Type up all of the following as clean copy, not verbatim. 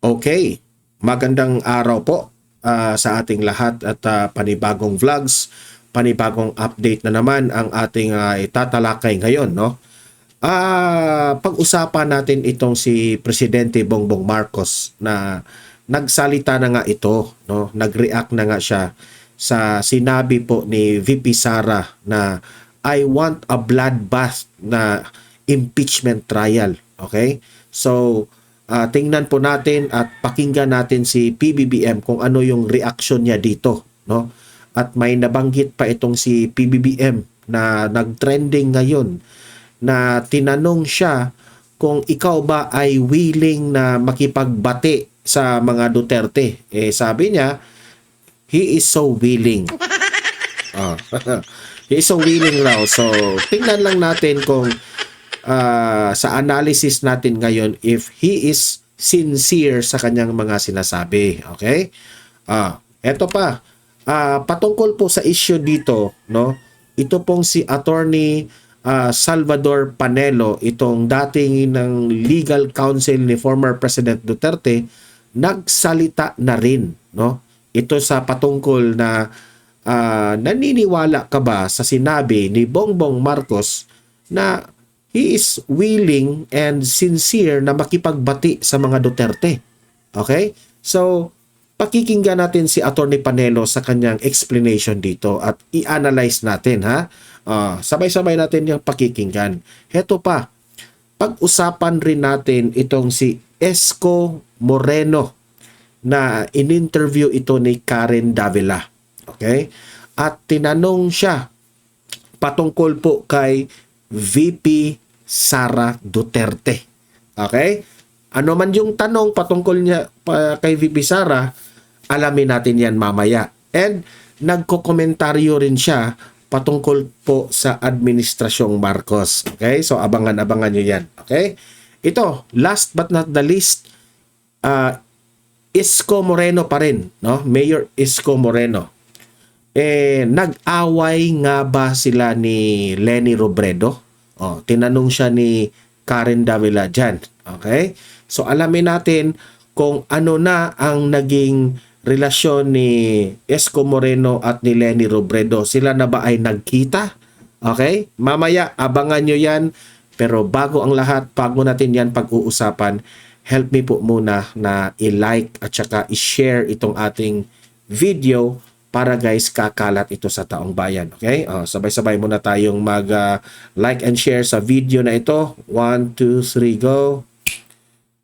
Okay, magandang araw po sa ating lahat at panibagong vlogs, panibagong update na naman ang ating itatalakay ngayon, no? Pag-usapan natin itong si Presidente Bongbong Marcos na nagsalita na nga ito, no? Nag-react na nga siya sa sinabi po ni VP Sara na I want a bloodbath na impeachment trial, okay? So, tingnan po natin at pakinggan natin si PBBM kung ano yung reaction niya dito, no? At may nabanggit pa itong si PBBM na nag-trending ngayon na tinanong siya kung ikaw ba ay willing na makipagbati sa mga Duterte. Sabi niya, he is so willing. He is so willing raw. So, tingnan lang natin kung sa analysis natin ngayon if he is sincere sa kanyang mga sinasabi. Okay? Eto pa. Patungkol po sa issue dito, no? Ito pong si Attorney Salvador Panelo, itong dating ng legal counsel ni former President Duterte, nagsalita na rin, no? Ito sa patungkol na naniniwala ka ba sa sinabi ni Bongbong Marcos na he is willing and sincere na makipagbati sa mga Duterte. Okay? So, pakikinggan natin si Attorney Panelo sa kanyang explanation dito at i-analyze natin, ha? Sabay-sabay natin yung pakikinggan. Heto pa, pag-usapan rin natin itong si Esco Moreno na in-interview ito ni Karen Davila. Okay? At tinanong siya patungkol po kay VP Sara Duterte. Okay? Ano man yung tanong patungkol niya kay VP Sara, alamin natin yan mamaya. And nagko-komentaryo rin siya patungkol po sa Administrasyong Marcos. Okay? So abangan-abangan nyo yan. Okay? Ito, last but not the least, Isko Moreno pa rin, no? Mayor Isko Moreno. Nag-away nga ba sila ni Leni Robredo? Tinanong siya ni Karen Davila dyan. Okay? So, alamin natin kung ano na ang naging relasyon ni Esco Moreno at ni Leni Robredo. Sila na ba ay nagkita? Okay? Mamaya, abangan nyo yan. Pero bago ang lahat, bago natin yan pag-uusapan, help me po muna na i-like at saka i-share itong ating video para guys kakalat ito sa taong bayan. Okay? Sabay-sabay muna tayong mag-like and share sa video na ito. 1, 2, 3, go!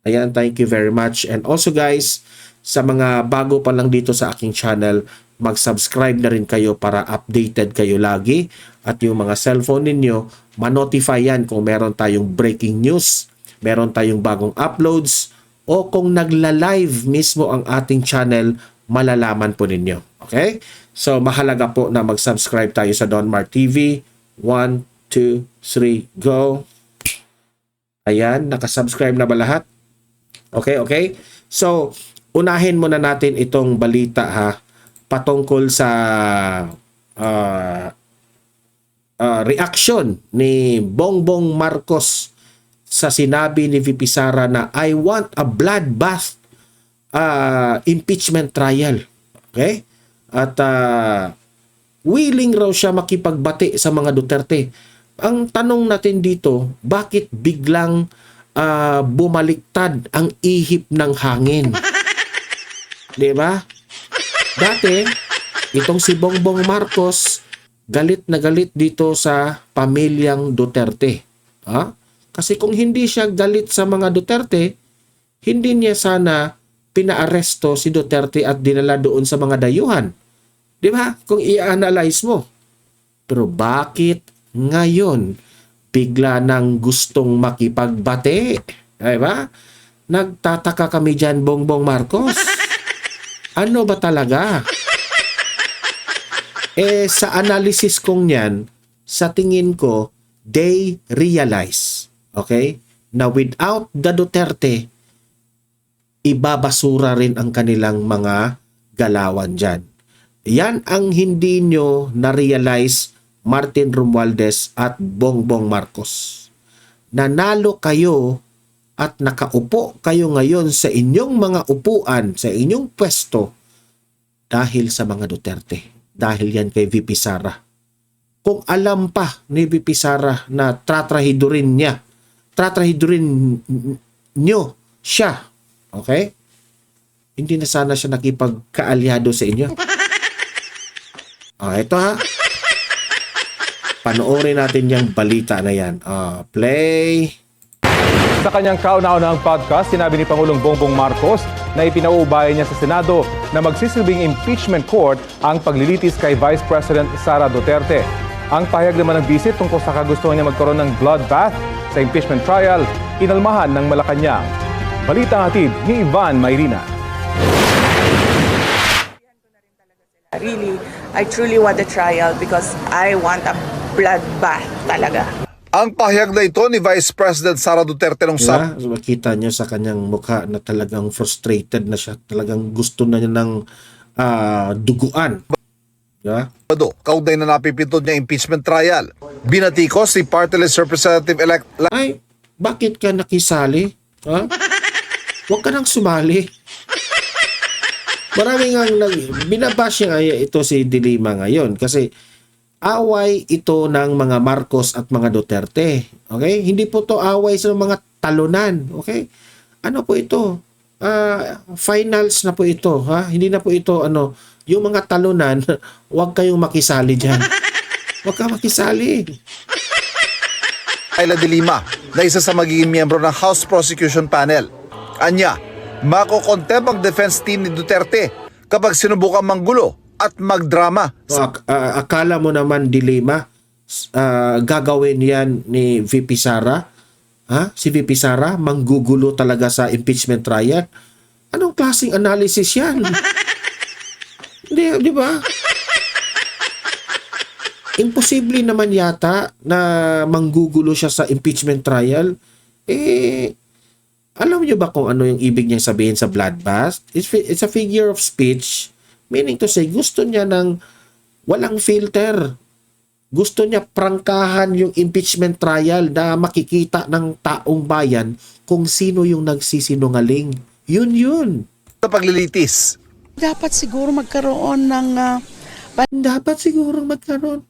Ayan, thank you very much. And also guys, sa mga bago pa lang dito sa aking channel, mag-subscribe na rin kayo para updated kayo lagi. At yung mga cellphone ninyo, ma-notify yan kung meron tayong breaking news, meron tayong bagong uploads, o kung nagla-live mismo ang ating channel, malalaman po ninyo. Okay? So, mahalaga po na mag-subscribe tayo sa Don Mar TV. 1, 2, 3, go! Ayan, nakasubscribe na ba lahat? Okay, okay? So, unahin muna natin itong balita, ha? Patungkol sa reaction ni Bongbong Marcos sa sinabi ni VP Sara na I want a bloodbath impeachment trial. Okay? At willing raw siya makipagbati sa mga Duterte. Ang tanong natin dito, bakit biglang bumaliktad ang ihip ng hangin? Di ba? Dati, itong si Bongbong Marcos, galit na galit dito sa pamilyang Duterte. Kasi kung hindi siya galit sa mga Duterte, hindi niya sana pinaaresto si Duterte at dinala doon sa mga dayuhan. Di ba? Kung i-analyze mo. Pero bakit ngayon bigla nang gustong makipagbati? Di ba? Nagtataka kami dyan, Bongbong Marcos. Ano ba talaga? Sa analysis kong yan, sa tingin ko, they realize, okay, na without the Duterte, ibabasura rin ang kanilang mga galawan dyan. Yan ang hindi nyo na-realize, Martin Romualdez at Bongbong Marcos. Nanalo kayo at nakaupo kayo ngayon sa inyong mga upuan, sa inyong pwesto dahil sa mga Duterte. Dahil yan kay VP Sara. Kung alam pa ni VP Sara na tratrahidurin nyo siya, okay? Hindi na sana siya nakipagkaalyado sa inyo. Ito ha. Panoorin natin yung balita na yan. Play. Sa kanyang kauna-unahang podcast, sinabi ni Pangulong Bongbong Marcos na ipinauubayan niya sa Senado na magsisilbing impeachment court ang paglilitis kay Vice President Sara Duterte. Ang pahayag naman ng visit tungkol sa kagustuhan niya magkaroon ng bloodbath sa impeachment trial, inalmahan ng Malacanang. Balita hatid ni Ivan Mayrina. Really, I truly want a trial because I want a bloodbath talaga. Ang pahayag na ito ni Vice President Sara Duterte nung Diba? So, makita niyo sa kanyang mukha na talagang frustrated na siya. Talagang gusto na niya ng duguan. Diba? Sabado, kaugnay na napipintod niya impeachment trial. Binatikos si Party List Representative-elect Ay, bakit ka nakisali? Ha? Huwag ka nang sumali. Maraming ang binabash niya ito si De Lima ngayon kasi away ito ng mga Marcos at mga Duterte. Okay? Hindi po to away sa mga talunan. Okay? Ano po ito? Finals na po ito. Ha? Hindi na po ito yung mga talunan, huwag kayong makisali dyan. Huwag ka makisali. Ayla de Lima na isa sa magiging miyembro ng House Prosecution Panel. Anya, makokontempt ang defense team ni Duterte kapag sinubukan manggulo at magdrama. Akala mo naman, De Lima, gagawin yan ni VP Sara? Ha? Si VP Sara, manggugulo talaga sa impeachment trial? Anong klaseng analysis yan? Di ba? Imposible naman yata na manggugulo siya sa impeachment trial. Alam niyo ba kung ano yung ibig niyang sabihin sa bloodbath? It's a figure of speech. Meaning to say, gusto niya ng walang filter. Gusto niya prangkahan yung impeachment trial na makikita ng taong bayan kung sino yung nagsisinungaling. Yun. Sa paglilitis, Dapat siguro magkaroon ng Dapat siguro magkaroon.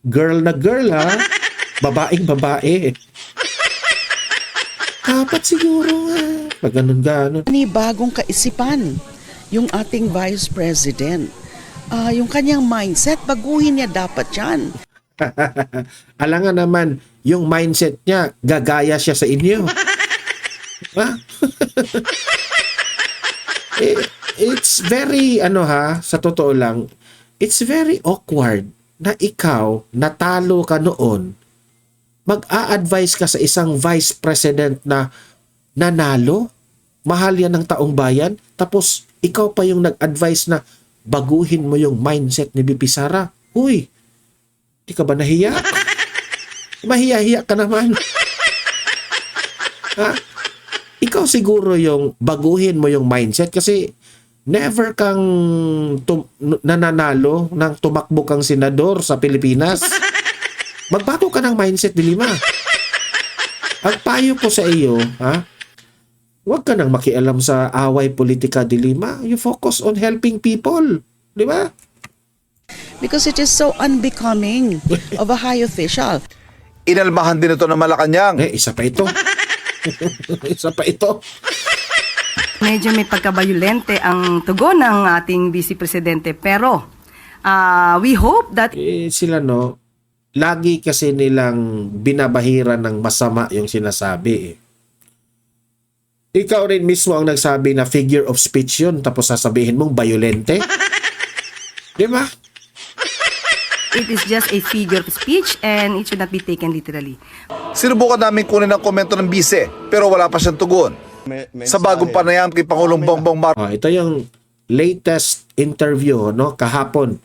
Girl na girl ha. Babaeng babae. Dapat siguro pag ganun. bagong kaisipan yung ating Vice President. Yung kanyang mindset, baguhin niya dapat yan. Alangan naman, yung mindset niya, gagaya siya sa inyo. Ha? It's very, sa totoo lang, it's very awkward na ikaw, natalo ka noon, mag-a-advise ka sa isang vice president na nanalo, mahal yan ng taong bayan, tapos ikaw pa yung nag-advise na baguhin mo yung mindset ni VP Sara. Uy, di ka ba nahiya? Mahiya-hiya ka naman. Ha? Ikaw siguro yung baguhin mo yung mindset kasi never kang nananalo nang tumakbo kang senador sa Pilipinas. Magbago ka ng mindset, De Lima. Ang payo ko sa iyo, huwag ka nang makialam sa away politika, De Lima. You focus on helping people. Di ba? Because it is so unbecoming of a high official. inalmahan din ito ng Malacanang. Isa pa ito. Isa pa ito. Medyo may pagkabayulente ang tugon ng ating Vice Presidente pero we hope that Sila lagi kasi nilang binabahira ng masama yung sinasabi. Ikaw rin mismo ang nagsabi na figure of speech yun tapos sasabihin mong bayolente. Di ba? it is just a figure of speech and it should not be taken literally. Sinubukan namin kunin ang komento ng bise pero wala pa siyang tugon. Sa bagong panayam kay Pangulong Bongbong Marcos. Ito yung latest interview kahapon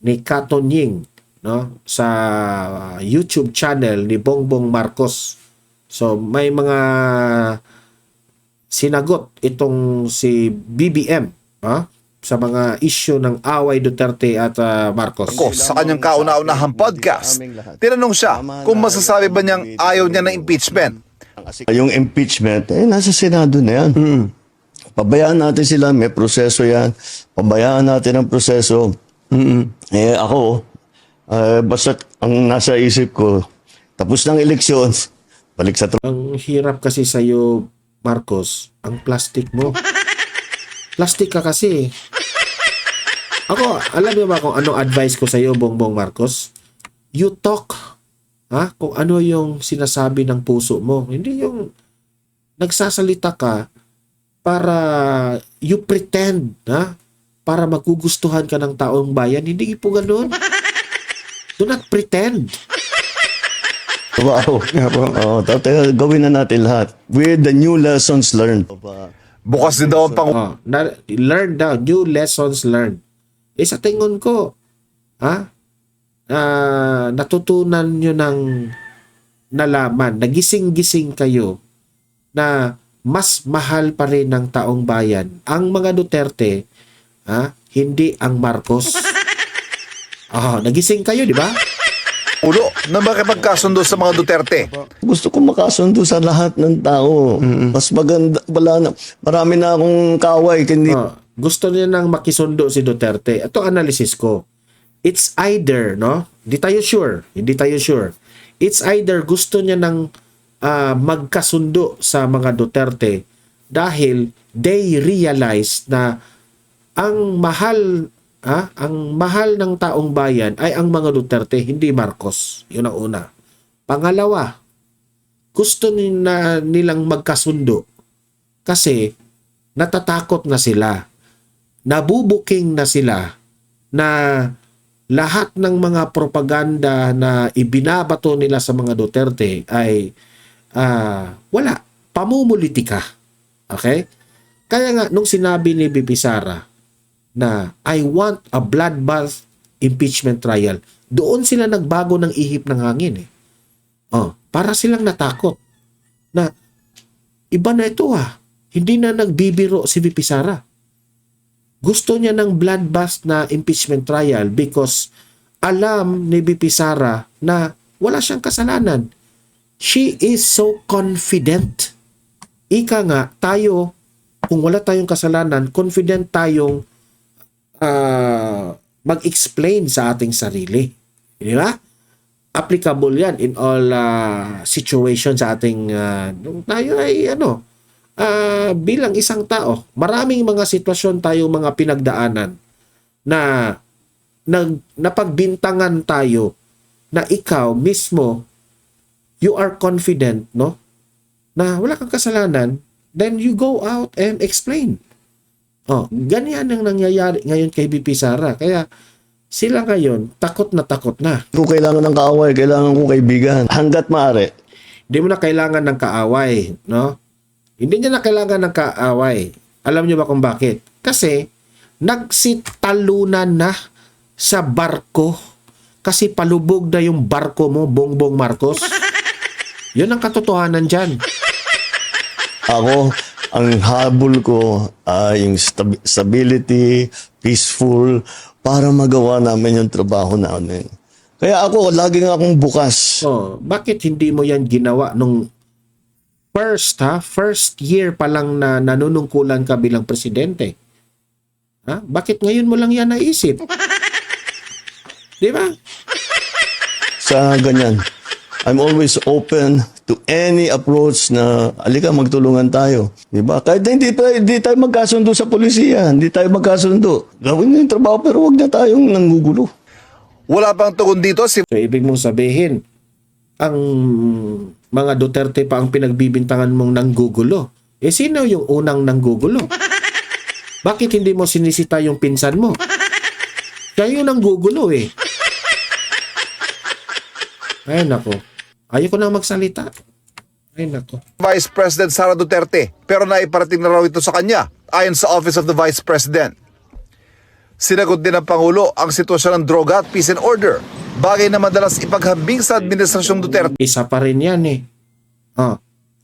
ni Kato Nying sa YouTube channel ni Bongbong Marcos. So may mga sinagot itong si BBM sa mga issue ng away Duterte at Marcos. Sa kanyang kauna-unahang podcast, tinanong siya kung masasabi ba niyang ayaw niya ng impeachment Yung impeachment, nasa Senado na yan. Pabayaan natin sila, may proseso yan. Pabayaan natin ang proseso. Ako, basta ang nasa isip ko, tapos ng eleksyon, balik sa Ang hirap kasi sa'yo, Marcos, ang plastic mo. Plastic ka kasi. Ako, alam mo ba kung anong advice ko sa'yo, Bongbong Marcos? You talk. Ha? Kung ano yung sinasabi ng puso mo. Hindi yung nagsasalita ka para you pretend, ha? Para magugustuhan ka ng taong bayan. Hindi po ganun. Do not pretend. Wow. Gawin na natin lahat. With the new lessons learned. Bukas din daw ang Pangulo Learn daw. New lessons learned. Sa tingin ko, natutunan nyo ng nalaman, nagising-gising kayo na mas mahal pa rin ng taong bayan ang mga Duterte, hindi ang Marcos. Nagising kayo, di ba? na makipagkasundo sa mga Duterte. Gusto ko makasundo sa lahat ng tao. Mas maganda, marami na akong kaway. Gusto niya nang makisundo si Duterte. Ito analysis ko. It's either, hindi tayo sure. It's either gusto niya nang magkasundo sa mga Duterte dahil they realize na ang mahal ng taong bayan ay ang mga Duterte, hindi Marcos. Yun ang una. Pangalawa, gusto nilang magkasundo kasi natatakot na sila. Nabubuking na sila na lahat ng mga propaganda na ibinabato nila sa mga Duterte ay wala. Pamumulitika. Okay? Kaya nga, nung sinabi ni Bibi Sara na I want a bloodbath impeachment trial, doon sila nagbago ng ihip ng hangin. Para silang natakot na iba na ito Hindi na nagbibiro si Bibi Sara. Gusto niya ng bloodbath na impeachment trial because alam ni Bibi Sara na wala siyang kasalanan. She is so confident. Ika nga, tayo, kung wala tayong kasalanan, confident tayong mag-explain sa ating sarili. Di ba? Applicable yan in all situations sa ating tayo ay bilang isang tao. Maraming mga sitwasyon tayong mga pinagdaanan na napagbintangan tayo na ikaw mismo you are confident na wala kang kasalanan, then you go out and explain. Ganyan ang nangyayari ngayon kay BP Sara. Kaya sila ngayon, takot na takot na. Kung kailangan ng kaaway, kailangan ko kaibigan. Hanggat maaari. Hindi mo na kailangan ng kaaway, Hindi niya na kailangan ng kaaway. Alam niyo ba kung bakit? Kasi nagsitalunan na sa barko. Kasi palubog na yung barko mo, Bongbong Marcos. Yun ang katotohanan dyan. Ako, ang habol ko ay yung stability, peaceful, para magawa namin yung trabaho namin. Kaya ako, laging akong bukas. Bakit hindi mo yan ginawa nung first year pa lang na nanunungkulan ka bilang presidente? Bakit ngayon mo lang yan naisip? Di ba? Sa ganyan, I'm always open to any approach na alika magtulungan tayo. Diba? Kahit hindi tayo magkasundo sa polisiya, hindi tayo magkasundo. Gawin na yung trabaho pero huwag na tayong nanggugulo. Wala pang tugon dito si So, ibig mong sabihin, ang mga Duterte pa ang pinagbibintangan mong nanggugulo. Sino yung unang nanggugulo? Bakit hindi mo sinisita yung pinsan mo? Siya yung nanggugulo Ay, nako. Ayoko na magsalita. Ay, nako. Vice President Sara Duterte, pero naiparating na raw ito sa kanya ayon sa Office of the Vice President. Sinagot din ng Pangulo ang sitwasyon ng droga at peace and order, bagay na madalas ipaghambing sa Administrasyong Duterte. Isa pa rin yan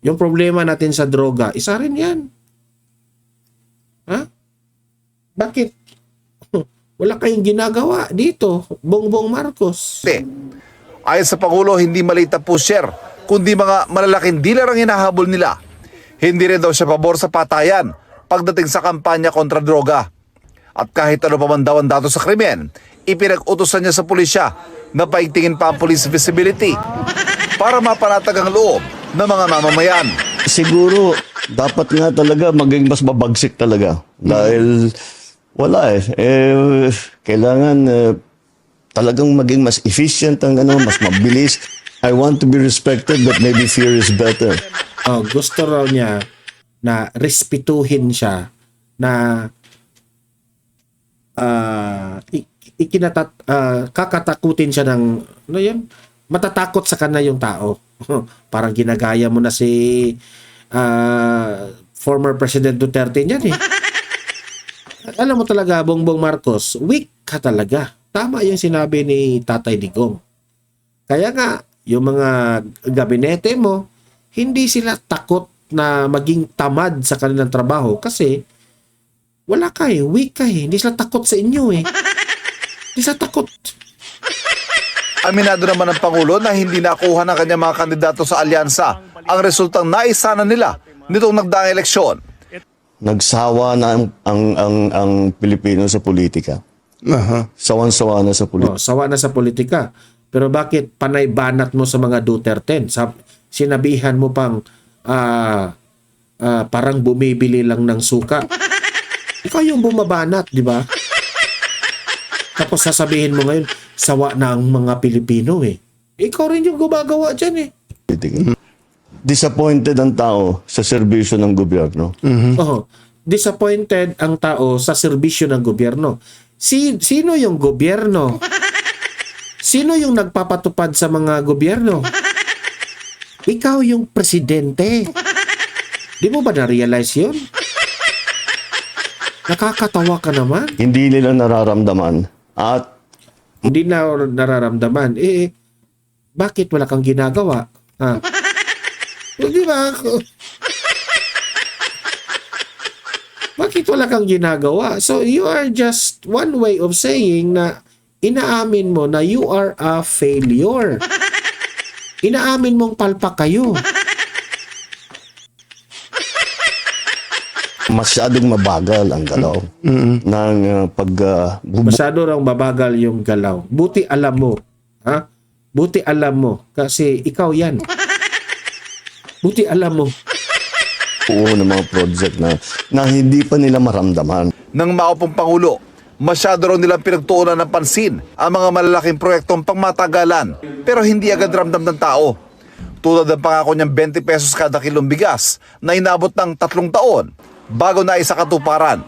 yung problema natin sa droga, isa rin yan. Bakit? Wala kayong ginagawa dito, Bongbong Marcos. Ayon sa Pangulo, hindi maliit na pusher kundi mga malalaking dealer ang hinahabol nila. Hindi rin daw siya pabor sa patayan pagdating sa kampanya kontra droga. At kahit ano pa man daw ang dato sa krimen, ipinag-utosan niya sa pulisya na paigtingin pa ang police visibility para mapanatag ang loob ng mga mamamayan. Siguro, dapat nga talaga maging mas mabagsik talaga. Dahil wala kailangan talagang maging mas efficient ang mas mabilis. I want to be respected but maybe fear is better. Gusto raw niya na respetuhin siya, na kakatakutin siya ng ano yun? Matatakot sa kanya yung tao. Parang ginagaya mo na si former President Duterte niyan eh. Alam mo talaga, Bongbong Marcos, weak ka talaga. Tama yung sinabi ni Tatay Digong. Kaya nga, yung mga gabinete mo, hindi sila takot na maging tamad sa kanilang trabaho kasi wala ka weak ka Hindi sila takot sa inyo Hindi sila takot. Aminado naman ng Pangulo na hindi nakuha ng kanyang mga kandidato sa alyansa ang resultang naisana nila nitong nagdaang eleksyon. Nagsawa na ang Pilipino sa politika. Sawan-sawa na sa politika. Sawa na sa politika. Pero bakit panay banat mo sa mga Duterte? Sinabihan mo pang parang bumibili lang ng suka. Ikaw yung bumabanat, di ba? Tapos sasabihin mo ngayon, sawa na ang mga Pilipino Ikaw rin yung gumagawa dyan Disappointed ang tao sa serbisyo ng gobyerno. Disappointed ang tao sa serbisyo ng gobyerno. Sino yung gobyerno? Sino yung nagpapatupad sa mga gobyerno? Ikaw yung presidente. Di mo ba na-realize yun? Nakakatawa ka naman. Hindi nila nararamdaman at Hindi na nararamdaman. Bakit wala kang ginagawa? Di ba? Bakit wala kang ginagawa? So, you are just one way of saying na inaamin mo na you are a failure. Inaamin mong palpak kayo. masyadong mabagal ang galaw ng Masyado raw mabagal yung galaw. Buti alam mo. Ha? Buti alam mo. Kasi ikaw yan. Buti alam mo. buo ng mga project na hindi pa nila maramdaman. Nang maupong Pangulo, masyado raw nilang pinagtuunan ng pansin ang mga malalaking proyektong pangmatagalan pero hindi agad ramdam ng tao. Tulad ng pangako niyang 20 pesos kada kilong bigas na inabot ng 3 taon bago na isa katuparan.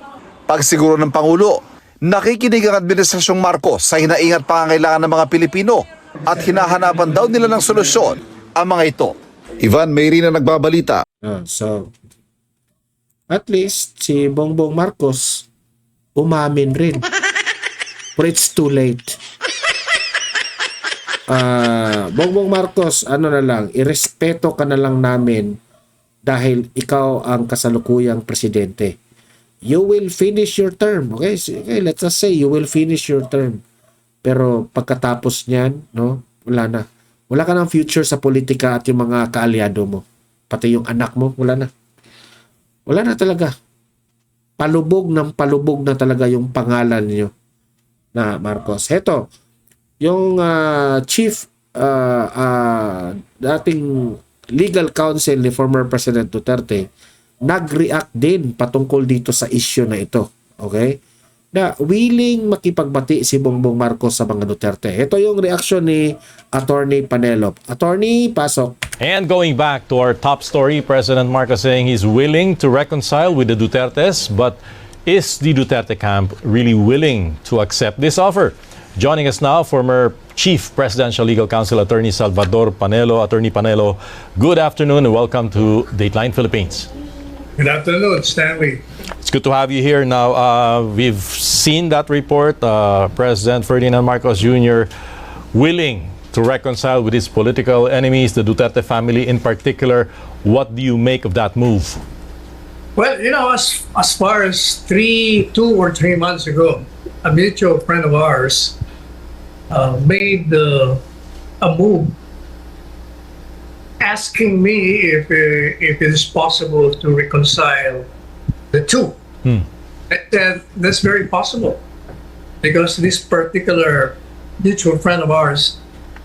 Pagsiguro ng Pangulo, nakikinig ang Administrasyong Marcos sa hinaingat pangangailangan ng mga Pilipino at hinahanapan daw nila ng solusyon ang mga ito. Ivan Mayrina nagbabalita. So, at least si Bongbong Marcos umamin rin. But it's too late. Bongbong Marcos, ano na lang, irespeto ka na lang namin dahil ikaw ang kasalukuyang presidente. You will finish your term. Okay, let's just say you will finish your term. Pero pagkatapos niyan, no, wala na. Wala ka ng future sa politika at yung mga kaalyado mo. Pati yung anak mo, wala na. Wala na talaga. Palubog na talaga yung pangalan niyo na Marcos. Heto, yung chief dating legal counsel ni former President Duterte nag-react din patungkol dito sa issue na ito. Okay? Na willing makipagbati si Bongbong Marcos sa mga Duterte. Ito yung reaction ni Attorney Panelo. Attorney, pasok. And going back to our top story, President Marcos saying he's willing to reconcile with the Dutertes, but is the Duterte camp really willing to accept this offer? Joining us now, former Chief Presidential Legal Counsel Attorney Salvador Panelo. Attorney Panelo, good afternoon and welcome to Dateline Philippines. Good afternoon, Stanley. It's good to have you here now. We've seen that report, President Ferdinand Marcos Jr. willing to reconcile with his political enemies, the Duterte family in particular. What do you make of that move? Well, you know, as far as 2 or 3 months ago, a mutual friend of ours made a move asking me if it is possible to reconcile the two. I said, that's very possible, because this particular mutual friend of ours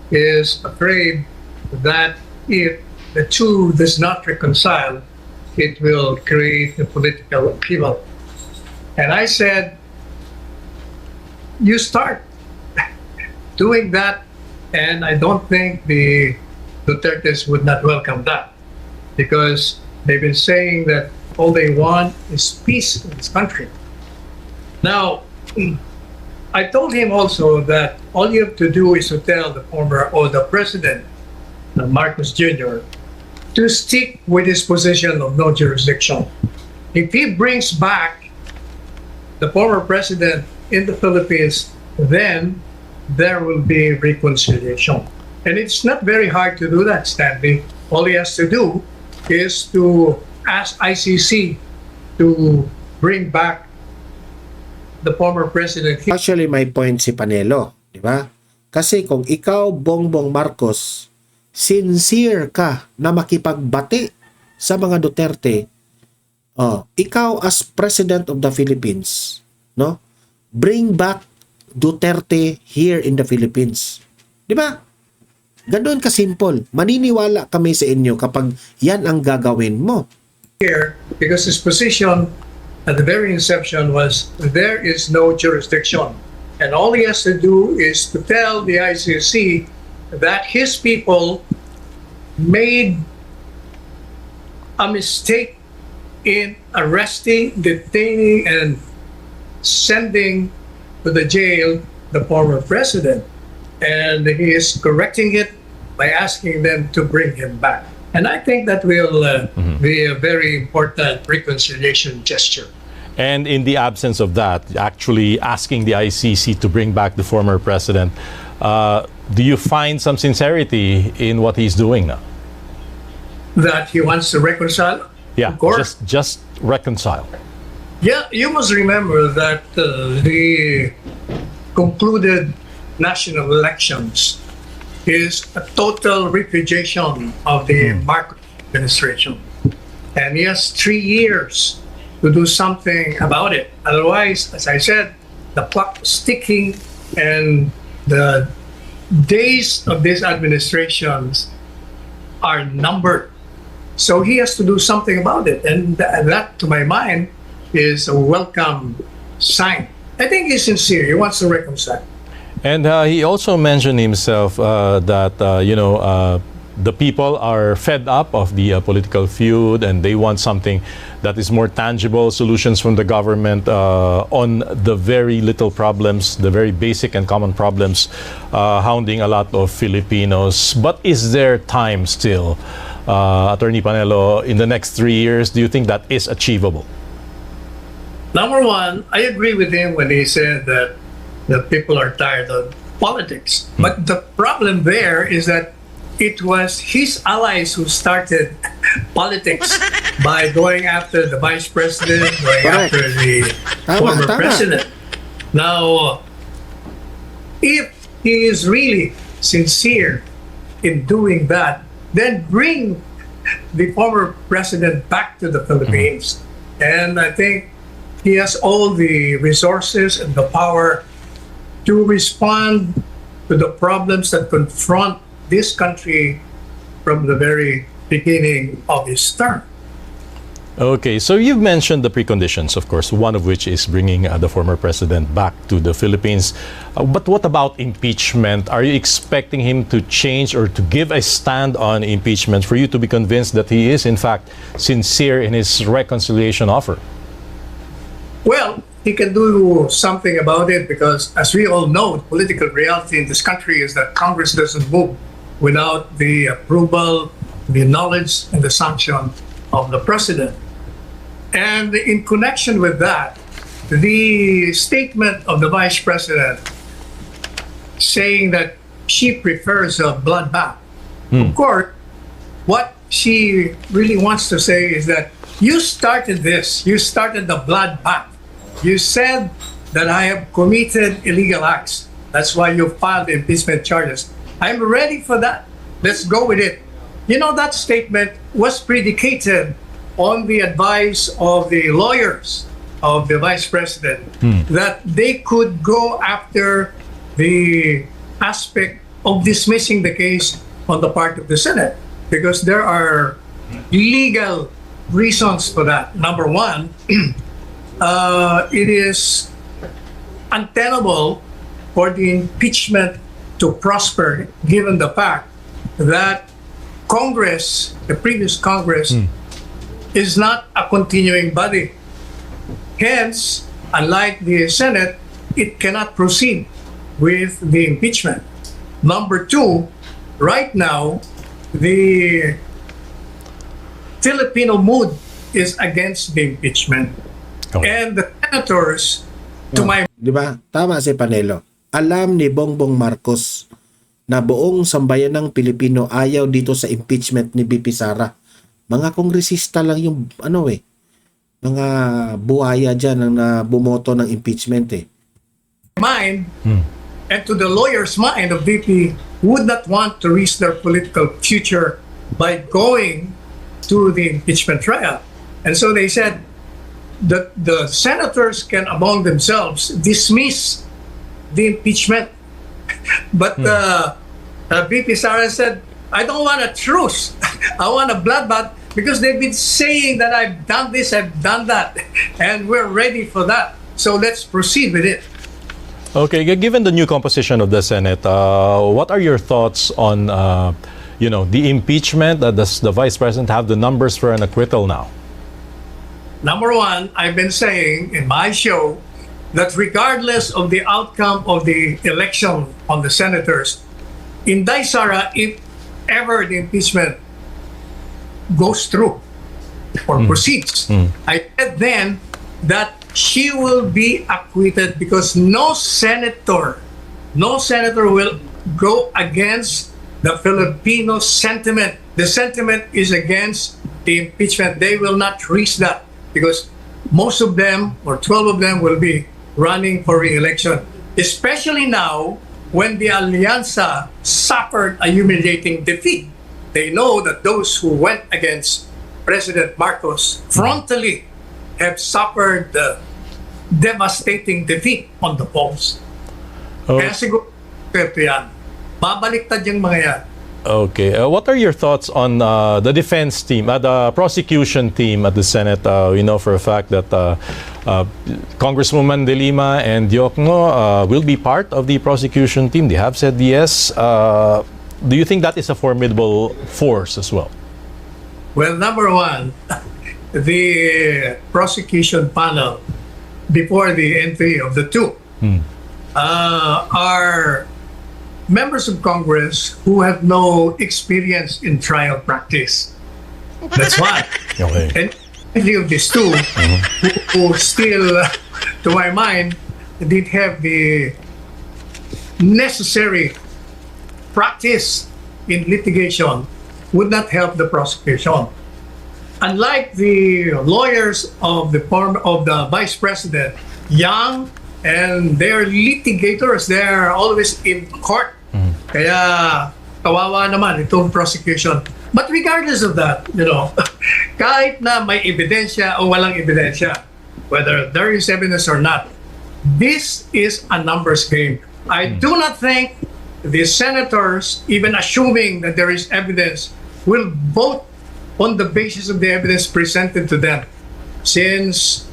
is afraid that if the two does not reconcile, it will create a political upheaval. And I said, you start doing that, and I don't think the Dutertes would not welcome that, because they've been saying that all they want is peace in this country. Now, I told him also that all you have to do is to tell the former or the president, Marcos Jr., to stick with his position of no jurisdiction. If he brings back the former president in the Philippines, then there will be reconciliation. And it's not very hard to do that, Stanley. All he has to do is to ask ICC to bring back the former president. Actually, may point si Panelo, di ba? Kasi kung ikaw, Bongbong Marcos, sincere ka na makipagbati sa mga Duterte, ikaw as President of the Philippines, no? Bring back Duterte here in the Philippines. Di ba? Ganoon ka simple. Maniniwala kami sa inyo kapag yan ang gagawin mo. Here, because his position at the very inception was there is no jurisdiction. And all he has to do is to tell the ICC that his people made a mistake in arresting, detaining, and sending to the jail the former president. And he is correcting it by asking them to bring him back. And I think that will be a very important reconciliation gesture. And in the absence of that, actually asking the ICC to bring back the former president, do you find some sincerity in what he's doing now? That he wants to reconcile? Yeah, Of course. just reconcile. Yeah, you must remember that the concluded national elections is a total repudiation of the Marcos administration. And he has 3 years to do something about it. Otherwise, as I said, the clock is ticking and the days of these administrations are numbered. So he has to do something about it. And that, to my mind, is a welcome sign. I think he's sincere. He wants to reconcile. And he also mentioned himself that, the people are fed up of the political feud and they want something that is more tangible, solutions from the government on the very little problems, the very basic and common problems hounding a lot of Filipinos. But is there time still, Attorney Panelo, in the next 3 years? Do you think that is achievable? Number one, I agree with him when he said that the people are tired of politics. But the problem there is that it was his allies who started politics by going after the vice president, going Correct. after the former president. Now, if he is really sincere in doing that, then bring the former president back to the Philippines. And I think he has all the resources and the power to respond to the problems that confront this country from the very beginning of his term. Okay, so you've mentioned the preconditions, of course, one of which is bringing the former president back to the Philippines. But what about impeachment? Are you expecting him to change or to give a stand on impeachment for you to be convinced that he is, in fact, sincere in his reconciliation offer? Well, he can do something about it because, as we all know, the political reality in this country is that Congress doesn't move without the approval, the knowledge, and the sanction of the president. And in connection with that, the statement of the vice president saying that she prefers a bloodbath. Of course, what she really wants to say is that you started this, you started the bloodbath. You said that I have committed illegal acts. That's why you filed impeachment charges. I'm ready for that. Let's go with it. You know, that statement was predicated on the advice of the lawyers of the vice president that they could go after the aspect of dismissing the case on the part of the Senate because there are legal reasons for that. Number one, it is untenable for the impeachment to prosper given the fact that Congress, the previous Congress, is not a continuing body. Hence, unlike the Senate, it cannot proceed with the impeachment. Number two, right now, the Filipino mood is against the impeachment. Okay. And the senators, to my Di ba? Tama si Panelo. Alam ni Bongbong Marcos na buong sambayan ng Pilipino ayaw dito sa impeachment ni BP Sara. Mga kongresista lang yung mga buhaya dyan ang bumoto ng impeachment eh. mind and to the lawyer's mind of VP would not want to risk their political future by going to the impeachment trial. And so they said that the senators can among themselves dismiss the impeachment. But VP Sara said, I don't want a truce. I want a bloodbath because they've been saying that I've done this, I've done that, and we're ready for that. So let's proceed with it. Okay, given the new composition of the Senate, what are your thoughts on, the impeachment? Does the Vice President have the numbers for an acquittal now? Number one, I've been saying in my show that regardless of the outcome of the election on the senators, Inday Sara, if ever the impeachment goes through or proceeds, I said then that she will be acquitted because no senator will go against the Filipino sentiment. The sentiment is against the impeachment. They will not risk that because most of them, or 12 of them, will be running for re-election. Especially now when the Alianza suffered a humiliating defeat. They know that those who went against President Marcos frontally have suffered the devastating defeat on the polls. Oh. Kaya siguro yan. Babaliktad yung mga yan. Okay. What are your thoughts on the defense team, the prosecution team at the Senate? We know for a fact that Congresswoman De Lima and Diokno will be part of the prosecution team. They have said yes. Do you think that is a formidable force as well? Well, number one, the prosecution panel before the entry of the two are members of Congress who have no experience in trial practice. That's why. Okay. And any of these two who still, to my mind, did have the necessary practice in litigation would not help the prosecution. Unlike the lawyers of the vice president, young, and they're litigators, they're always in court. Kaya kawawa naman itong prosecution. But regardless of that, kahit na may ebidensya o walang ebidensya, whether there is evidence or not, this is a numbers game. I do not think the senators, even assuming that there is evidence, will vote on the basis of the evidence presented to them. Since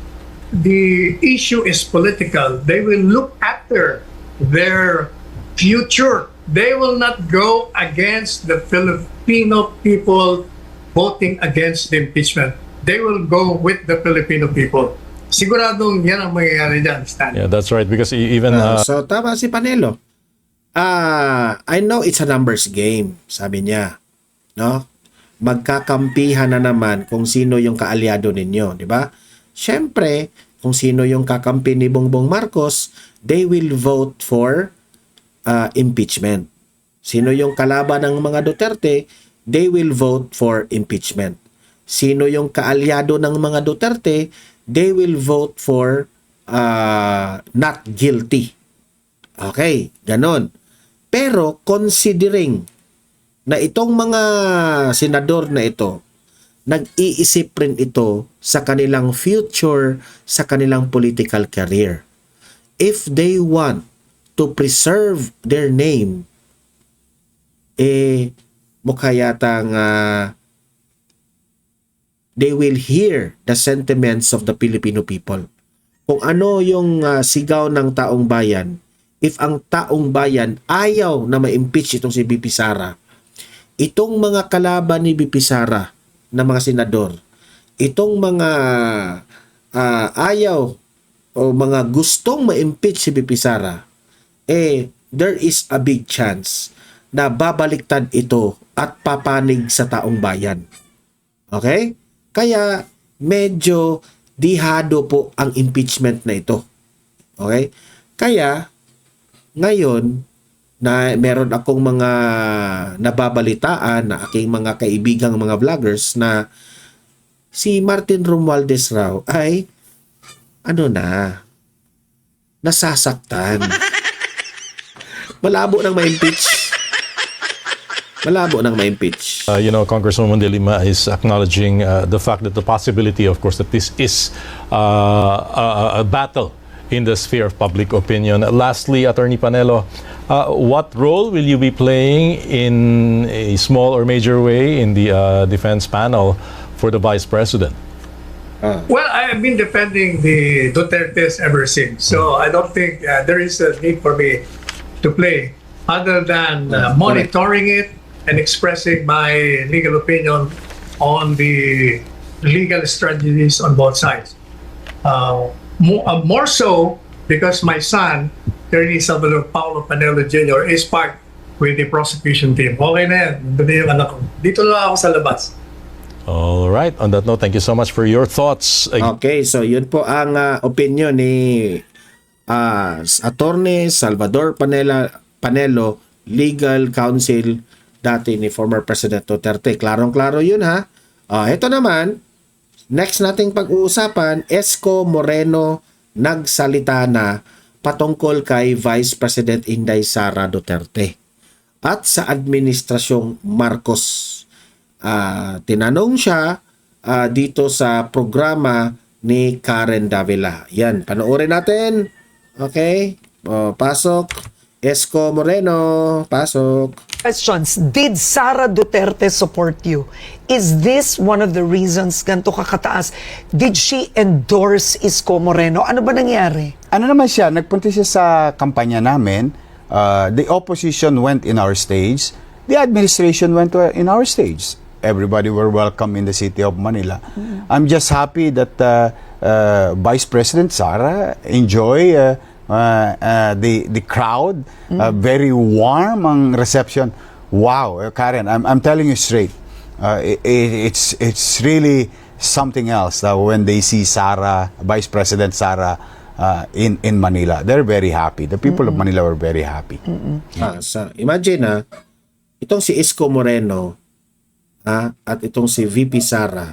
the issue is political, they will look after their future. They will not go against the Filipino people voting against the impeachment. They will go with the Filipino people. Siguradong yan ang mangyayari dyan, Stan. Yeah, that's right. Because even So tama si Panelo. I know it's a numbers game, sabi niya. No? Magkakampihan na naman kung sino yung kaalyado ninyo, di ba? Siyempre, kung sino yung kakampi ni Bongbong Marcos, they will vote for impeachment. Sino yung kalaban ng mga Duterte, they will vote for impeachment. Sino yung kaalyado ng mga Duterte, they will vote for not guilty. Okay, ganon. Pero considering na itong mga senador na ito, nag-iisip rin ito sa kanilang future, sa kanilang political career. If they want to preserve their name, mukha yatang they will hear the sentiments of the Filipino people. Kung ano yung sigaw ng taong bayan, if ang taong bayan ayaw na ma-impeach itong si VP Sara, itong mga kalaban ni VP Sara na mga senador, itong mga ayaw o mga gustong ma-impeach si VP Sara, there is a big chance na babaliktad ito at papanig sa taong bayan. Okay? Kaya medyo dihado po ang impeachment na ito. Okay? Kaya ngayon na meron akong mga nababalitaan na aking mga kaibigang mga vloggers na si Martin Romualdez raw ay nasasaktan. Malabo nang ma-impeach. Congresswoman De Lima is acknowledging the fact that the possibility, of course, that this is a battle in the sphere of public opinion. Lastly, Attorney Panelo, what role will you be playing in a small or major way in the defense panel for the Vice President? Well, I have been defending the Dutertes ever since, so I don't think there is a need for me to play other than monitoring it and expressing my legal opinion on the legal strategies on both sides. More so because my son, Attorney Salvador Paulo Panelo Jr., is part with the prosecution team. Okay na yan. Nandun yung anak ko. Dito lang ako sa labas. All right. On that note, thank you so much for your thoughts. Okay, so yun po ang opinion ni Attorney Salvador Panelo, legal counsel dati ni former President Duterte. Klarong-klaro yun ha. Ito naman, next nating pag-uusapan, Isko Moreno nagsalita na patungkol kay Vice President Inday Sara Duterte at sa Administrasyong Marcos. Tinanong siya dito sa programa ni Karen Davila. Yan, panoorin natin. Okay? Pasok. Isko Moreno, pasok. Questions. Did Sara Duterte support you? Is this one of the reasons ganito kakataas? Did she endorse Isko Moreno? Ano ba nangyari? Ano naman siya, nagpunta siya sa kampanya namin. The opposition went in our stage. The administration went in our stage. Everybody were welcome in the city of Manila. I'm just happy that Vice President Sara enjoy the crowd. Very warm ang reception. Wow, Karen, I'm telling you straight. It's really something else when they see Sara, Vice President Sara, in Manila. They're very happy. The people of Manila were very happy. Imagine itong si Isko Moreno at itong si VP Sara,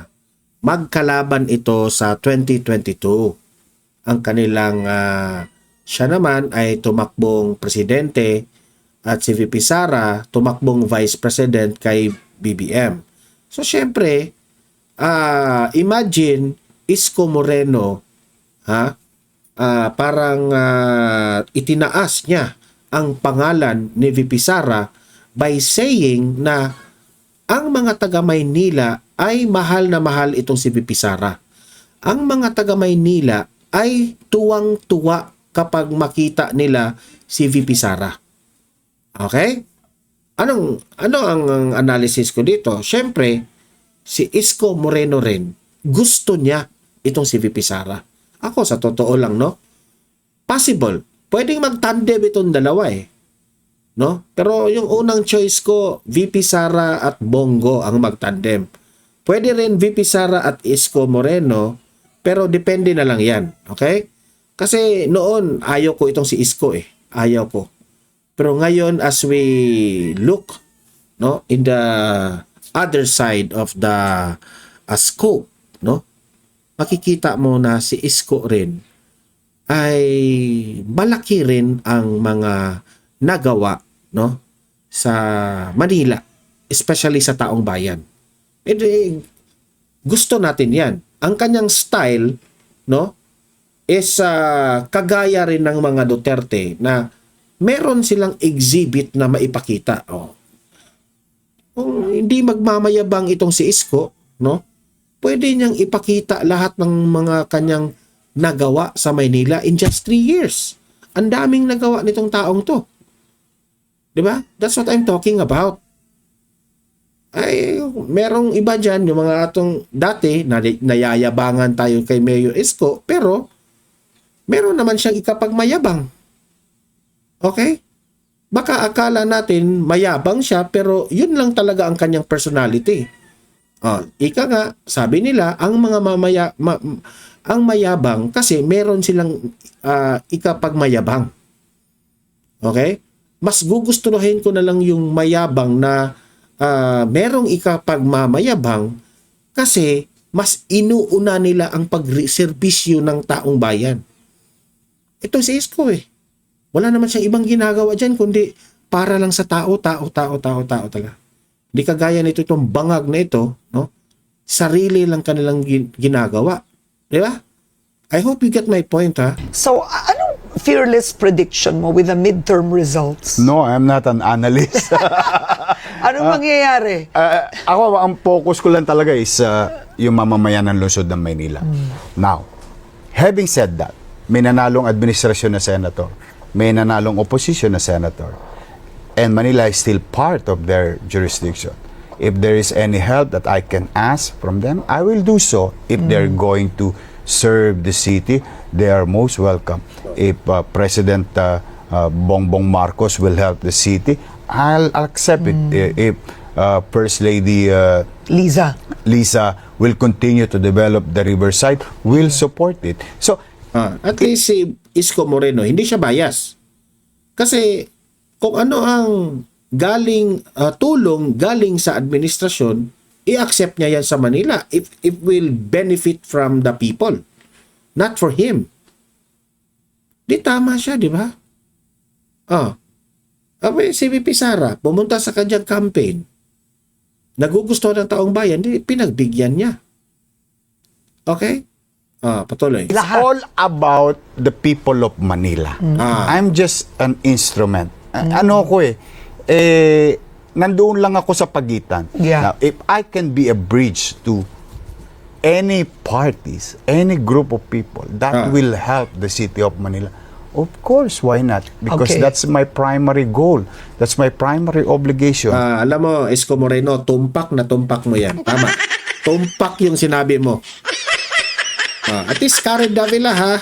magkalaban ito sa 2022. Ang kanilang siya naman ay tumakbong presidente at si VP Sara tumakbong vice president kay BBM. So syempre, imagine Isko Moreno parang itinaas niya ang pangalan ni VP Sara by saying na ang mga taga Maynila ay mahal na mahal itong si VP Sara. Ang mga taga Maynila ay tuwang-tuwa kapag makita nila si VP Sara. Okay? Ano ang analysis ko dito? Siyempre, si Isko Moreno rin, gusto niya itong si VP Sara. Ako, sa totoo lang, no? Possible. Pwedeng mag-tandem itong dalawa no? Pero yung unang choice ko, VP Sara at Bongo ang mag-tandem. Pwede rin VP Sara at Isko Moreno, pero depende na lang yan. Okay? Kasi noon, ayaw ko itong si Isko Ayaw ko. Pero ngayon, as we look in the other side of the scope, makikita mo na si Isko rin ay malaki rin ang mga nagawa sa Manila especially sa taong bayan. Gusto natin yan. Ang kanyang style, no, is kagaya rin ng mga Duterte na meron silang exhibit na maipakita. Kung hindi magmamayabang itong si Isko, no, pwede niyang ipakita lahat ng mga kanyang nagawa sa Maynila in just 3 years. Ang daming nagawa nitong taong to. Diba? That's what I'm talking about. Ay, merong iba dyan, yung mga atong dati, nayayabangan tayo kay Mayor Isko, pero meron naman siyang ikapagmayabang. Okay? Baka akala natin mayabang siya, pero yun lang talaga ang kanyang personality. Ika nga, sabi nila, ang mga ang mayabang kasi meron silang ikapagmayabang. Okay? Mas gugustuhin ko na lang yung mayabang na merong ikapagmamayabang kasi mas inuuna nila ang pagserbisyo ng taong bayan. Ito si Isko Wala naman siyang ibang ginagawa dyan kundi para lang sa tao talaga. Hindi kagaya nito itong bangag na ito, no? Sarili lang kanilang ginagawa. Di ba? I hope you get my point, ha? So, anong fearless prediction mo with the midterm results? No, I'm not an analyst. Anong mangyayari? Ako, ang focus ko lang talaga is yung mamamayan ng lungsod ng Maynila. Now, having said that, may nanalong administrasyon na senator, may nanalong opposition na senator, and Manila is still part of their jurisdiction. If there is any help that I can ask from them, I will do so. If they're going to serve the city, they are most welcome. If President Bongbong Marcos will help the city, I'll accept it. If First Lady Liza will continue to develop the riverside, we'll support it. So, at least si Isko Moreno, hindi siya bias. Kasi kung ano ang tulong galing sa administrasyon, i-accept niya yan sa Manila if will benefit from the people, not for him. Di tama siya, di ba? Si VP Sara, pumunta sa kanyang campaign, nagugustuhan ng taong bayan, di pinagbigyan niya. Okay? Patuloy. it's all about the people of Manila. I'm just an instrument. Ano ko nandoon lang ako sa pagitan. Yeah. Now, if I can be a bridge to any parties, any group of people that will help the city of Manila, of course, why not? Because Okay. that's my primary goal. That's my primary obligation. Alam mo, Isko Moreno, tumpak na tumpak mo yan. Tama. Tumpak yung sinabi mo. At least Karen Davila, ha?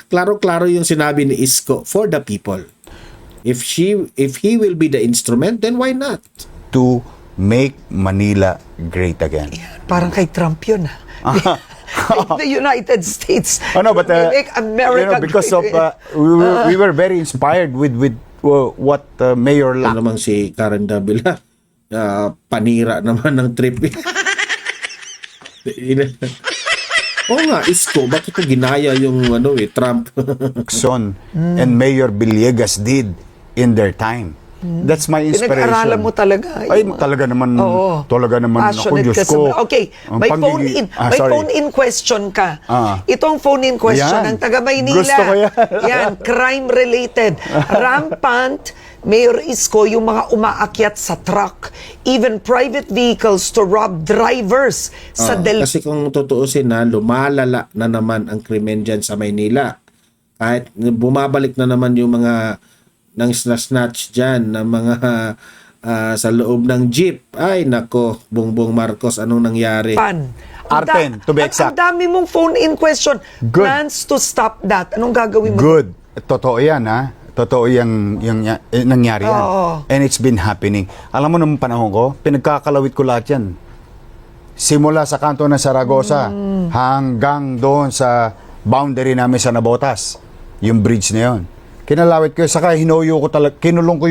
Klaro-klaro yung sinabi ni Isko, for the people. If he will be the instrument, then why not? To make Manila great again. Parang kay Trump yun. The United States. Oh, no, but make America because great. of we were very inspired with what Mayor Ano Lac. namang si Karen Davila, panira naman ng trip. Oo nga, Isko, bakit ko ginaya yung Trump? Son and Mayor Villegas did in their time. That's my inspiration. Pinag-aralan mo talaga. Ay, talaga naman ako, Passionate Diyos ka sa- ko. Okay, Ang may pagiging- phone-in question ka. Itong phone-in question Yan. ng taga Maynila. Gusto ko yan. Yan, crime-related. Rampant, Mayor Isko, yung mga umaakyat sa truck, even private vehicles to rob drivers sa Kasi kung tutuusin na, lumalala na naman ang krimen dyan sa Maynila. Kahit bumabalik na naman yung mga nang snatch dyan ng mga sa loob ng jeep. Ay, nako, Bongbong Marcos, anong nangyari? Arten, to be exact. Ang dami mong phone-in question. Good. Plans to stop that. Anong gagawin mo? Good. Totoo yan, ha? Totoo yung nangyari yan. Oo. And it's been happening. Alam mo, nung panahon ko, pinagkakalawit ko lahat yan. Simula sa kanto ng Saragosa hanggang doon sa boundary namin sa Nabotas. Yung bridge na yun. Kinalawit ko, saka hinuyo ko talaga, kinulong ko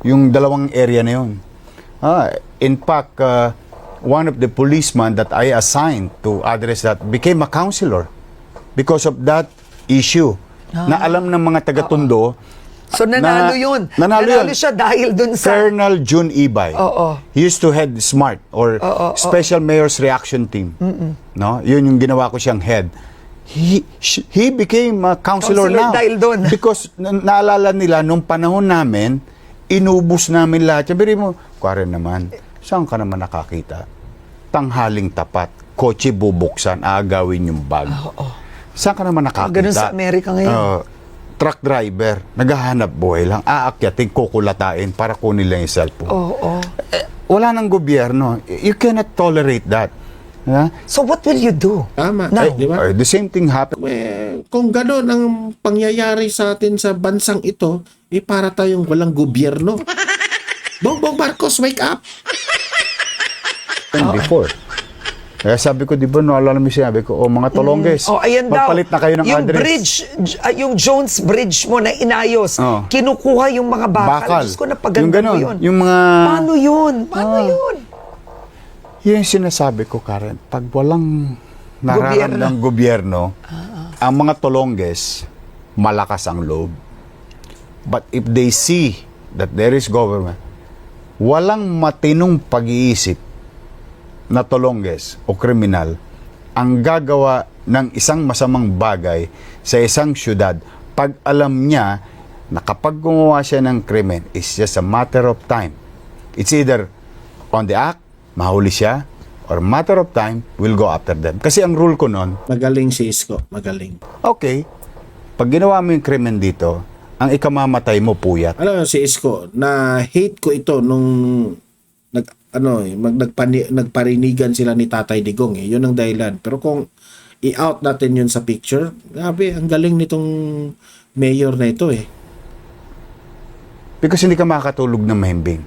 yung dalawang area na yun. In fact, one of the policemen that I assigned to address that became a counselor because of that issue. Na alam ng mga taga-Tondo So nanalo yun. Nanalo yun. siya dahil dun sa... Colonel June Ibay. Oo. He used to head SMART or Special Mayor's Reaction Team. No? Yun yung ginawa ko siyang head. He became a counselor Counselor now. dahil doon. Because naalala nila, nung panahon namin, inubos namin lahat. Sabi mo, Karen naman, saan ka naman nakakita? Tanghaling tapat, kotse bubuksan, aagawin yung bag. Saan ka naman nakakita? Ganun sa Amerika ngayon. Truck driver, naghahanap buhay lang, aakyatin, kukulatain para kunin lang yung cellphone. Wala nang gobyerno. You cannot tolerate that. Yeah? So what will you do? Tama. Now, Di ba? The same thing happened. Kung gano'n ang pangyayari sa atin sa bansang ito, para tayong walang gobyerno. Bongbong Marcos, wake up! Before. Kaya sabi ko, di ba, naalala mo sinabi ko, mga tolongges, ayan magpalit na kayo ng yung address. bridge, yung Jones Bridge mo na inayos, kinukuha yung mga bakal. Diyos ko, napaganda Yung ganon, mo yun. yung mga... Paano yun? Yun? Yun yung sinasabi ko, Karen. Pag walang nararamdang gobyerno, ang mga tolongges, malakas ang loob. But if they see that there is government, walang matinong pag-iisip na tolongges o kriminal ang gagawa ng isang masamang bagay sa isang syudad pag alam niya na kapag gumawa siya ng krimen, it's just a matter of time. It's either on the act, mahuli siya, or matter of time, we'll go after them. Kasi ang rule ko nun, Magaling si Isko, magaling. okay, pag ginawa mo yung krimen dito, ang ikamamatay mo puyat. Alam mo si Isko, na hate ko ito nung nagparinigan sila ni Tatay Digong Yun ang dahilan. Pero kung i-out natin yun sa picture, grabe, ang galing nitong mayor na ito Because hindi ka makakatulog ng mahimbing.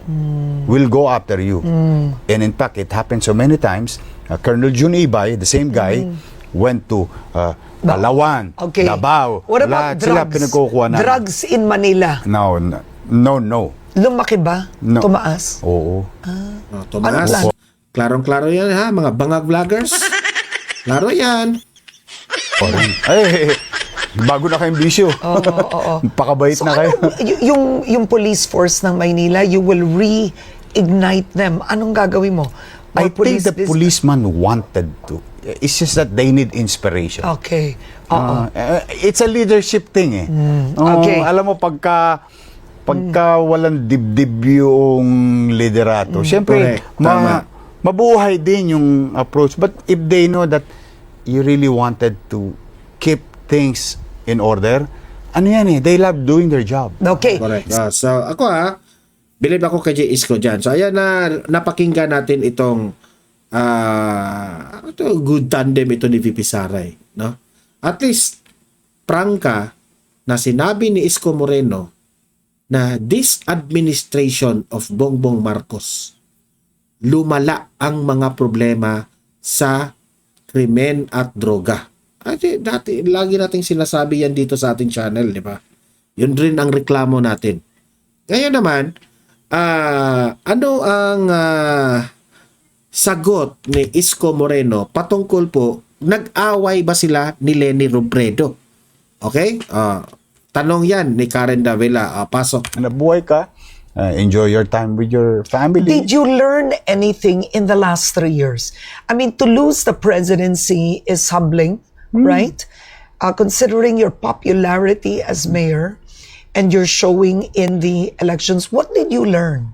We'll go after you. And in fact, it happened so many times. Colonel June Ibay, the same guy, went to Palawan, Davao. What about lahat sila drugs? pinagkukuha na. Drugs in Manila. No. Lumaki ba? No. Tumaas? Oo. Tumaas. Klarong-klaro yan mga bangag vloggers. Klaro yan. Ay, bago na kayong bisyo. Pakabait na kayo. Yung police force ng Maynila, you will reignite them. Anong gagawin mo? I think the policeman wanted to. It's just that they need inspiration. Okay. It's a leadership thing Okay. Alam mo, pagka walang dibdib yung liderato, siyempre, Correct. mabuhay din yung approach. But if they know that you really wanted to keep things in order, they love doing their job. Okay. Correct. So ako believe ako kay J. Isko dyan. So ayan napakinggan natin itong good tandem ito ni VP Sara no? At least prangka na sinabi ni Isko Moreno na this administration of Bongbong Marcos lumala ang mga problema sa krimen at droga. Dati lagi nating sinasabi yan dito sa ating channel, di ba? Yun rin ang reklamo natin. Ngayon naman, ano ang sagot ni Isko Moreno patungkol po, nag-away ba sila ni Leni Robredo? Okay? Tanong yan ni Karen Davila. Pasok. Nabuhay ka, enjoy your time with your family. Did you learn anything in the last 3 years? I mean, to lose the presidency is humbling, right? Considering your popularity as mayor and your showing in the elections, what did you learn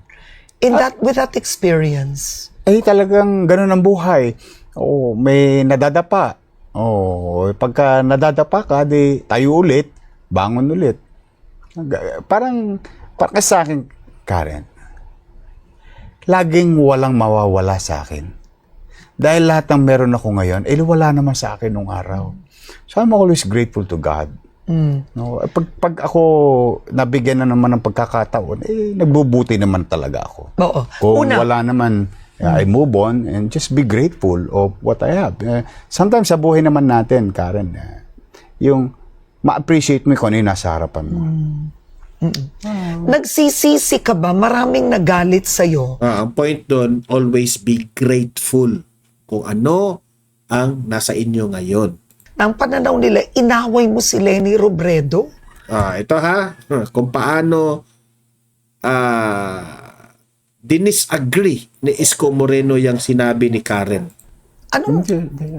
with that experience? Talagang ganun ang buhay. May nadadapa. Pagka nadadapa ka, di tayo ulit, bangon ulit. Parang sa akin, Karen, laging walang mawawala sa akin. Dahil lahat ng meron ako ngayon, wala naman sa akin nung araw. So I'm always grateful to God. No, pag ako nabigyan na naman ng pagkakataon, nagbubuti naman talaga ako. Oo. Kung wala naman, I move on and just be grateful of what I have. Sometimes sa buhay naman natin, Karen, yung ma-appreciate mo kung ano yung nasa harapan mo. Nagsisisi ka ba? Maraming nagalit sa'yo. Ang point doon, always be grateful kung ano ang nasa inyo ngayon. Ang pananaw nila, inaway mo si Leni Robredo? Ito ha, kung paano dinisagree ni Isko Moreno yung sinabi ni Karen. Anong,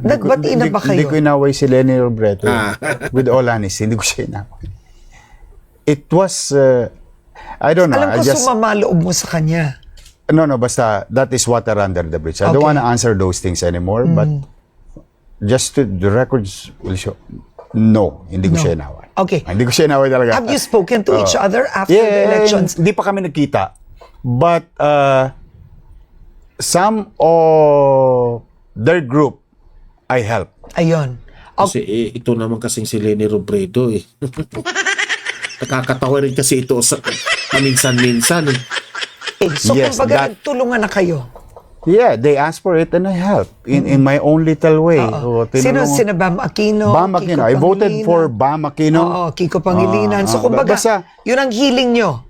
nagbati na ba Hindi kayo? ko inaway si Lenny Robredo. Ah. With all honesty, hindi ko siya inaway. It was, I don't know. Alam ko I just, sumama loob mo sa kanya. no, basta, that is water under the bridge. I don't Okay. want to answer those things anymore, but just to, the records will show, no, hindi ko No. siya inaway. Okay. Hindi ko siya inaway talaga. Have you spoken to each other after the elections? Hindi pa kami nagkita. But some of their group, I help. Ayun. Kasi ito naman kasing si Lenny Robredo eh. Nakakatawa rin kasi ito sa paminsan-minsan eh. Okay. So, Yes, kumbaga, that- nagtulungan na kayo. Yeah, they asked for it and I help in my own little way. Oo. So, tinulungan- Sino Bam Aquino? Bam Aquino. Kiko I voted Pangilinan. for Bam Aquino. Oo, Kiko Pangilinan. So, kumbaga, basta- yun ang healing nyo.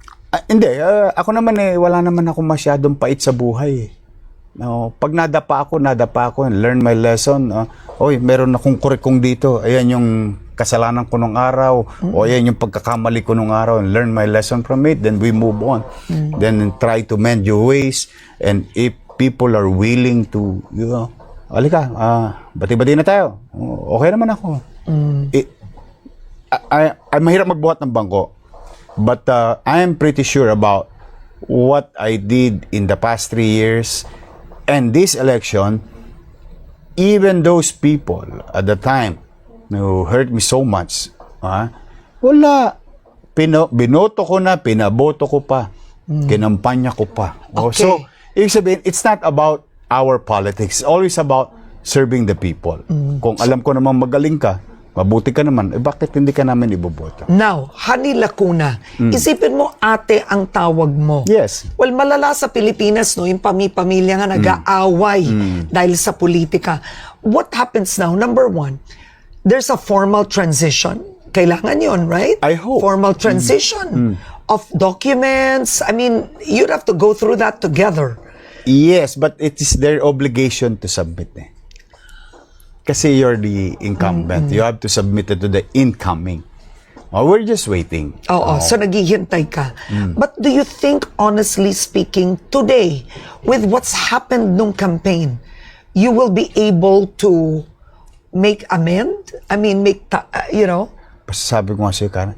Hindi, ako naman wala naman ako masyadong pait sa buhay. No, pag nadapa ako and learn my lesson. Oy, meron akong kurikong dito. Ayan yung kasalanan ko nung araw. O ayan yung pagkakamali ko nung araw and learn my lesson from it. Then we move on. Then try to mend your ways. And if people are willing to, alika, bati-bati na tayo. Okay naman ako. Ay mahirap magbuhat ng bangko. But I am pretty sure about what I did in the past 3 years and this election. Even those people at the time who hurt me so much, wala. Binoto ko na, pinaboto ko pa, kinampanya ko pa. Okay. So, ibig sabihin, it's not about our politics. It's always about serving the people. Kung alam ko naman magaling ka, mabuti ka naman, bakit hindi ka namin iboboto? Now, Honey Lacuna, isipin mo ate ang tawag mo. Yes. Well, malala sa Pilipinas, no, yung pamilya nga nag-aaway dahil sa politika. What happens now? Number one, there's a formal transition. Kailangan yun, right? I hope. Formal transition of documents. I mean, you'd have to go through that together. Yes, but it is their obligation to submit. Kasi you're the incumbent. You have to submit it to the incoming. We're just waiting. Oo, so naghihintay ka. But do you think, honestly speaking, today, with what's happened nung campaign, you will be able to make amend? I mean, Sabi ko nga sa'yo, Karen,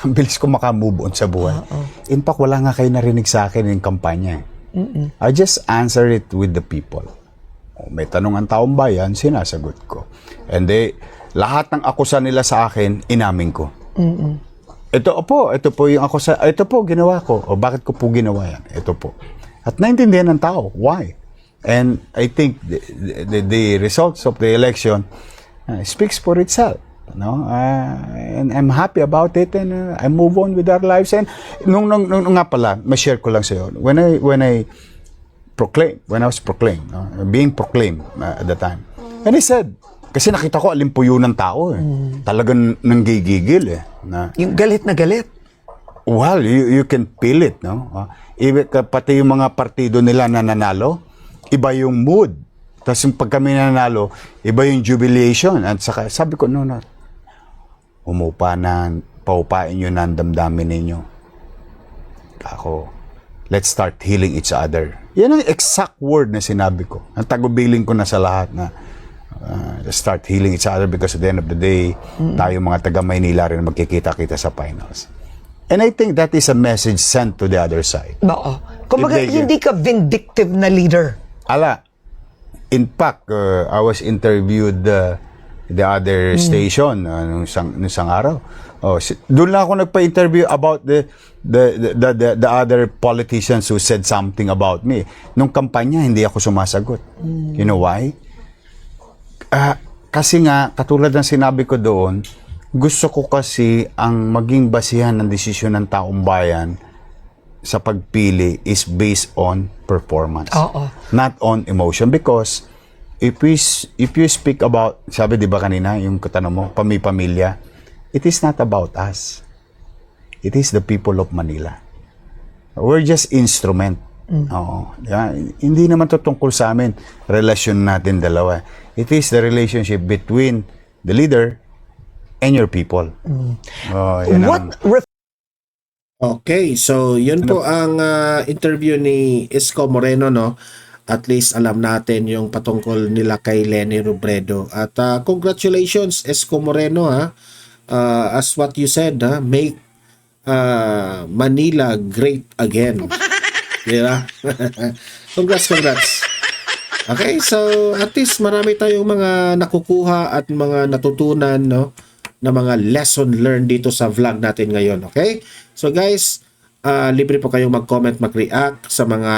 ang bilis ko makamove on sa buhay. In fact, wala nga kayo narinig sa akin yung kampanya. I just answer it with the people. May tanong ang taong bayan, sinasagot ko. And lahat ng akusa nila sa akin, inamin ko. Ito po yung akusa, ito po ginawa ko. O bakit ko po ginawa yan? Ito po. At naintindihan ng tao, why? And I think the results of the election speaks for itself. And I'm happy about it and I move on with our lives. And nung nga pala, ma-share ko lang sa'yo. When I was proclaimed, being proclaimed at the time. And I said, kasi nakita ko alimpuyo ng tao talagang nanggigigil yung galit na galit. Well, you can feel it, no? Even pati yung mga partido nila na nanalo, iba yung mood. Tapos yung pag kami nanalo, iba yung jubilation. At saka sabi ko, no, paupain nyo na ang damdamin ninyo. Ako, let's start healing each other. Yan ang exact word na sinabi ko. Ang tagubilin ko na sa lahat na start healing each other because at the end of the day, tayo mga taga Maynila rin magkikita-kita sa finals. And I think that is a message sent to the other side. Oo. Kumbaga, hindi ka vindictive na leader. In fact, I was interviewed the other station nung isang araw. Doon lang ako nagpa-interview about the other politicians who said something about me. Nung kampanya, hindi ako sumasagot. You know why? Kasi nga, katulad ng sinabi ko doon, gusto ko kasi ang maging basihan ng desisyon ng taong bayan sa pagpili is based on performance. Not on emotion. Because if you speak about, sabi di ba kanina, yung katanong mo, pamilya, it is not about us. It is the people of Manila. We're just instrument. Hindi naman to tungkol sa amin, relasyon natin dalawa. It is the relationship between the leader and your people. Yan ang- What Okay, so yun po ang interview ni Isko Moreno, no? At least alam natin yung patungkol nila kay Leni Robredo. At congratulations, Isko Moreno, ha? As what you said, ha? Make Manila great again. Di ba? Congrats. Okay, so at least marami tayong mga nakukuha at mga natutunan, no? Na mga lesson learned dito sa vlog natin ngayon, okay? So guys, libre po kayong mag-comment, mag-react sa mga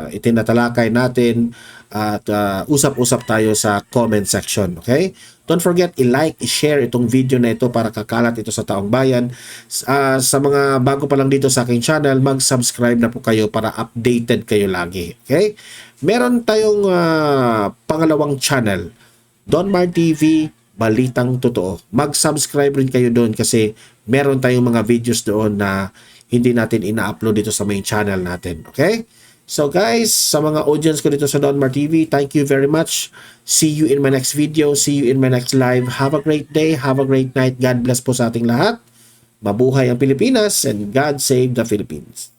itinatalakay natin at usap-usap tayo sa comment section, okay? Don't forget i-like, i-share itong video na ito para kakalat ito sa taong bayan. Sa mga bago pa lang dito sa aking channel, mag-subscribe na po kayo para updated kayo lagi, okay? Meron tayong pangalawang channel, Don Mar TV, Balitang Totoo. Mag-subscribe rin kayo doon kasi meron tayong mga videos doon na hindi natin ina-upload dito sa main channel natin. Okay? So guys, sa mga audience ko dito sa Don Mar TV, thank you very much. See you in my next video. See you in my next live. Have a great day. Have a great night. God bless po sa ating lahat. Mabuhay ang Pilipinas and God save the Philippines.